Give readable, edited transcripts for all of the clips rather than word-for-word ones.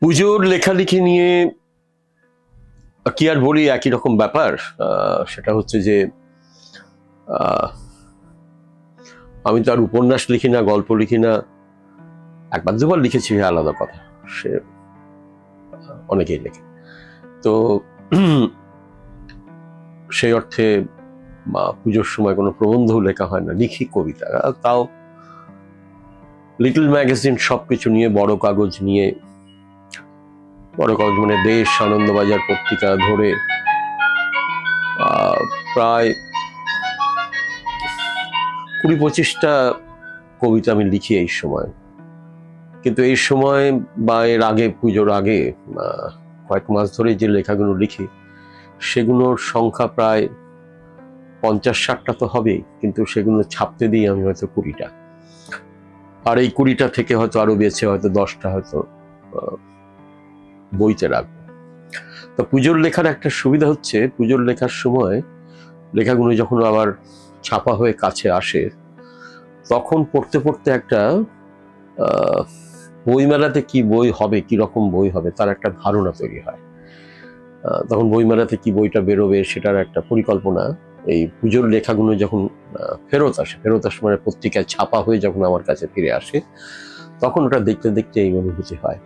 পুজোর লেখালেখি নিয়ে কি আর বলি, একই রকম ব্যাপার। সেটা হচ্ছে যে আমি তো আর উপন্যাস লিখি না, গল্প লিখি না। একবার দুবার লিখেছি, আলাদা কথা, সে অনেকেই লেখে। তো সেই অর্থে পুজোর সময় কোনো প্রবন্ধও লেখা হয় না, লিখি কবিতা। তাও লিটল ম্যাগাজিন সবকিছু নিয়ে, বড় কাগজ নিয়ে, বড় কাগজ মানে দেশ, আনন্দবাজার পত্রিকা ধরে প্রায় 20-25টা কবিতা আমি লিখি এই সময়। কিন্তু এই সময় বা এর আগে, পুজোর আগে কয়েক মাস ধরে যে লেখাগুলো লিখি সেগুলোর সংখ্যা প্রায় 50-60টা তো হবেই, কিন্তু সেগুলো ছাপতে দিই আমি হয়তো 20টা। আর এই 20টা থেকে হয়তো আরো বেঁচে হয়তো 10টা হয়তো বইতে রাখবো। তো পুজোর লেখার একটা সুবিধা হচ্ছে, পুজোর লেখার সময় লেখাগুলো যখন আবার ছাপা হয়ে কাছে আসে, তখন পড়তে পড়তে একটা বইমেলাতে কি বই হবে, কি রকম বই হবে তার একটা ধারণা তৈরি হয়। তখন বইমেলাতে কি বইটা বেরোবে সেটার একটা পরিকল্পনা এই পুজোর লেখাগুলো যখন ফেরত আসে মানে পত্রিকায় ছাপা হয়ে যখন আমার কাছে ফিরে আসে, তখন ওটা দেখতে দেখতে এই অনুভূতি হয়।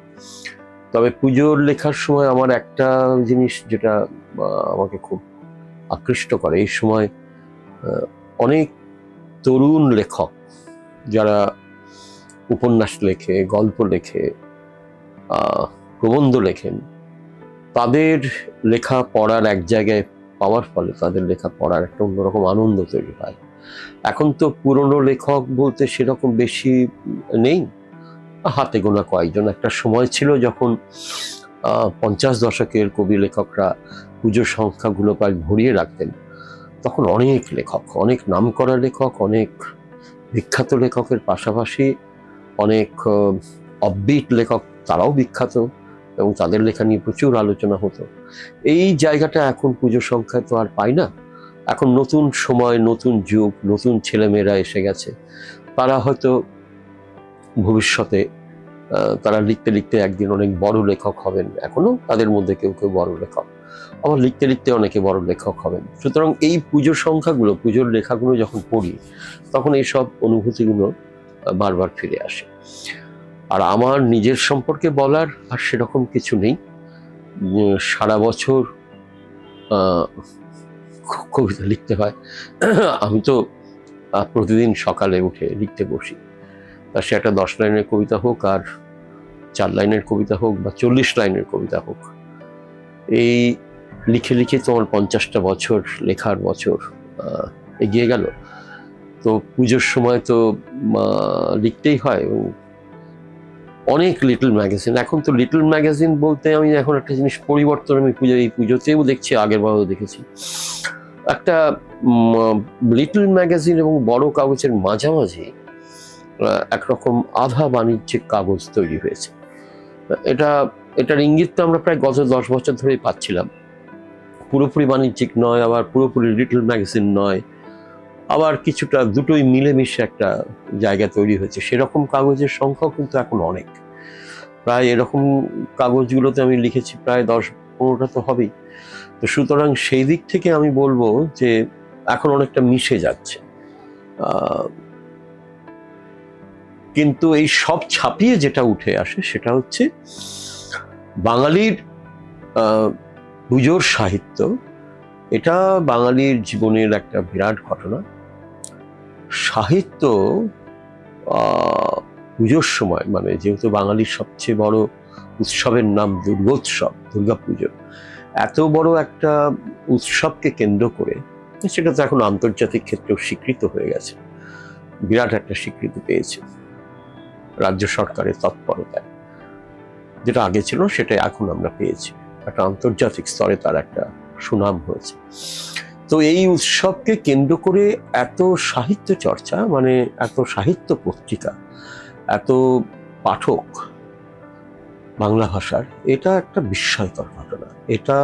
তবে পুজোর লেখার সময় আমার একটা জিনিস যেটা আমাকে খুব আকৃষ্ট করে, এই সময় অনেক তরুণ লেখক যারা উপন্যাস লেখে, গল্প লেখে, প্রবন্ধ লেখেন, তাদের লেখা পড়ার এক জায়গায় পাওয়ার ফলে তাদের লেখা পড়ার একটা অন্যরকম আনন্দ তৈরি হয়। এখন তো পুরনো লেখক বলতে সেরকম বেশি নেই, হাতে গোনা কয়েকজন। একটা সময় ছিল যখন 50 দশকের কবি লেখকরা পুজোর সংখ্যাগুলো প্রায় ভরিয়ে রাখতেন। তখন অনেক লেখক, অনেক নামকরা লেখক, অনেক বিখ্যাত লেখকের পাশাপাশি অনেক অফবিট লেখক, তারাও বিখ্যাত এবং তাদের লেখা নিয়ে প্রচুর আলোচনা হতো। এই জায়গাটা এখন পুজোর সংখ্যায় তো আর পাই না। এখন নতুন সময়, নতুন যুগ, নতুন ছেলেমেয়েরা এসে গেছে। তারা হয়তো ভবিষ্যতে তারা লিখতে লিখতে একদিন অনেক বড় লেখক হবেন। এখনো তাদের মধ্যে কেউ কেউ বড় লেখক, আবার লিখতে লিখতে অনেকে বড় লেখক হবেন। সুতরাং এই পুজোর সংখ্যাগুলো, পুজোর লেখাগুলো যখন পড়ি, তখন এই সব অনুভূতিগুলো বারবার ফিরে আসে। আর আমার নিজের সম্পর্কে বলার আর সেরকম কিছু নেই। সারা বছর কবিতা লিখতে হয়। আমি তো প্রতিদিন সকালে উঠে লিখতে বসি। তা সে একটা 10 লাইনের কবিতা হোক, আর 4 লাইনের কবিতা হোক, বা 40 লাইনের কবিতা হোক, এই লিখে লিখে তো আমার 50টা বছর লেখার বছর এগিয়ে গেল। তো পুজোর সময় তো লিখতেই হয়। অনেক লিটল ম্যাগাজিন, এখন তো লিটল ম্যাগাজিন বলতে আমি এখন একটা জিনিস পরিবর্তন আমি এই পুজোতেও দেখছি, আগের বারও দেখেছি। একটা লিটল ম্যাগাজিন এবং বড় কাগজের মাঝামাঝি একরকম আধা বাণিজ্যিক কাগজ তৈরি হয়েছে। এটার ইঙ্গিত তো আমরা প্রায় গত 10 বছর ধরেই পাচ্ছিলাম। পুরোপুরি বাণিজ্যিক নয়, আবার পুরোপুরি লিটল ম্যাগাজিন নয়, আবার কিছুটা দুটোই মিলেমিশে একটা জায়গা তৈরি হয়েছে। সেরকম কাগজের সংখ্যাও কিন্তু এখন অনেক। প্রায় এরকম কাগজগুলোতে আমি লিখেছি প্রায় 10-15টা তো হবেই। তো সুতরাং সেই দিক থেকে আমি বলবো যে এখন অনেকটা মিশে যাচ্ছে। কিন্তু এই সব ছাপিয়ে যেটা উঠে আসে সেটা হচ্ছে বাঙালির পুজোর সাহিত্য। এটা বাঙালির জীবনের একটা বিরাট ঘটনা। সাহিত্য পুজোর সময়, মানে যেহেতু বাঙালির সবচেয়ে বড় উৎসবের নাম দুর্গোৎসব, দুর্গাপুজো, এত বড় একটা উৎসবকে কেন্দ্র করে, সেটা তো এখন আন্তর্জাতিক ক্ষেত্রেও স্বীকৃত হয়ে গেছে, বিরাট একটা স্বীকৃতি পেয়েছে রাজ্য সরকারের তৎপরতায়। যেটা আগে ছিল সেটা এখন আমরা পেয়েছি, একটা আন্তর্জাতিক স্তরে তার একটা সুনাম হয়েছে। তো এই উৎসবকে কেন্দ্র করে এত সাহিত্য চর্চা, মানে এত সাহিত্য পত্রিকা, এত পাঠক বাংলা ভাষার, এটা একটা বিস্ময়কর ঘটনা। এটা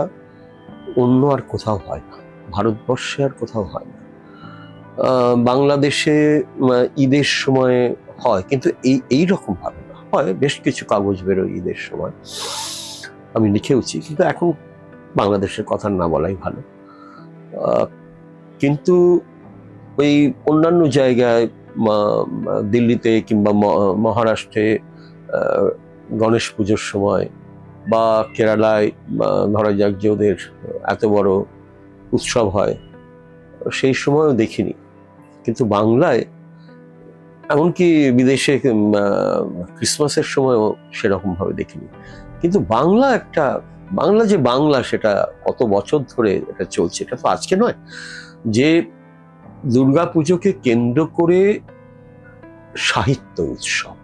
অন্য আর কোথাও হয় না, ভারতবর্ষে আর কোথাও হয় না। বাংলাদেশে ঈদের সময় হয়, কিন্তু এইরকম ভাবে না। হয়, বেশ কিছু কাগজ বেরোয় ঈদের সময়, আমি লিখেওছি, কিন্তু এখন বাংলাদেশের কথা না বলাই ভালো। কিন্তু ওই অন্যান্য জায়গায় দিল্লিতে কিংবা মহারাষ্ট্রে গণেশ পুজোর সময় বা কেরালায় ধরা যাক যে ওদের এত বড় উৎসব হয়, সেই সময়ও দেখিনি। কিন্তু বাংলায়, এমনকি বিদেশে ক্রিসমাসের সময়ও সেরকম ভাবে দেখিনি। কিন্তু বাংলা যে বাংলা, সেটা কত বছর ধরে এটা চলছে, এটা তো আজকে নয়। যে দুর্গাপুজোকে কেন্দ্র করে সাহিত্য উৎসব,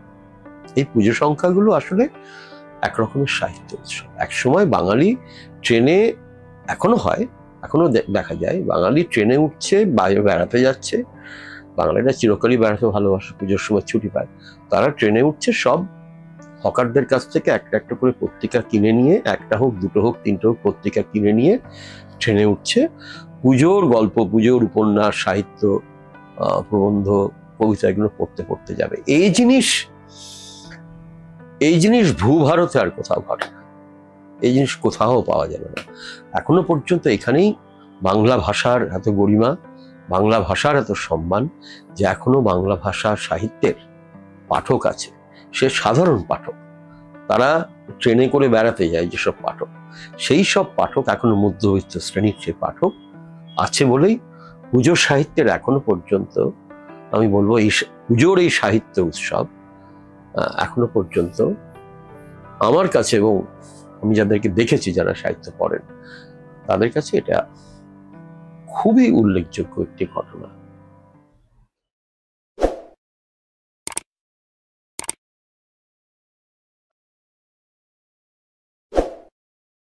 এই পুজো সংখ্যাগুলো আসলে একরকমের সাহিত্য উৎসব। একসময় বাঙালি ট্রেনে, এখনো হয়, এখনো দেখা যায়, বাঙালি ট্রেনে উঠছে, বাইরে বেড়াতে যাচ্ছে। বাঙালিরা চিরকালই বেড়াতে ভালোবাসে, পুজোর সময় ছুটি পায়, তারা ট্রেনে উঠছে, সব হকারদের কাছ থেকে একটা একটা করে পত্রিকা কিনে নিয়ে, একটা হোক, দুটো হোক, তিনটে হোক, পত্রিকা কিনে নিয়ে ট্রেনে উঠছে, পুজোর গল্প, পুজোর উপন্যাস, সাহিত্য, প্রবন্ধ, কবিতা, এগুলো পড়তে পড়তে যাবে। এই জিনিস ভূভারতে আর কোথাও ঘটে না, এই জিনিস কোথাও পাওয়া যাবে না। এখনো পর্যন্ত এখানেই বাংলা ভাষার এত গরিমা, বাংলা ভাষার এত সম্মান, যে এখনো বাংলা ভাষা সাহিত্যের পাঠক আছে। সে সাধারণ পাঠক, তারা ট্রেনে করে বেড়াতে যায় যেসব পাঠক, সেই সব পাঠক এখনো মধ্যবিত্ত শ্রেণীর সে পাঠক আছে বলেই পুজো সাহিত্যের এখনো পর্যন্ত, আমি বলবো, এই পুজোর এই সাহিত্য উৎসব এখনো পর্যন্ত আমার কাছে, এবং আমি যাদেরকে দেখেছি যারা সাহিত্য পড়েন, তাদের কাছে এটা খুবই উল্লেখযোগ্য একটি ঘটনা।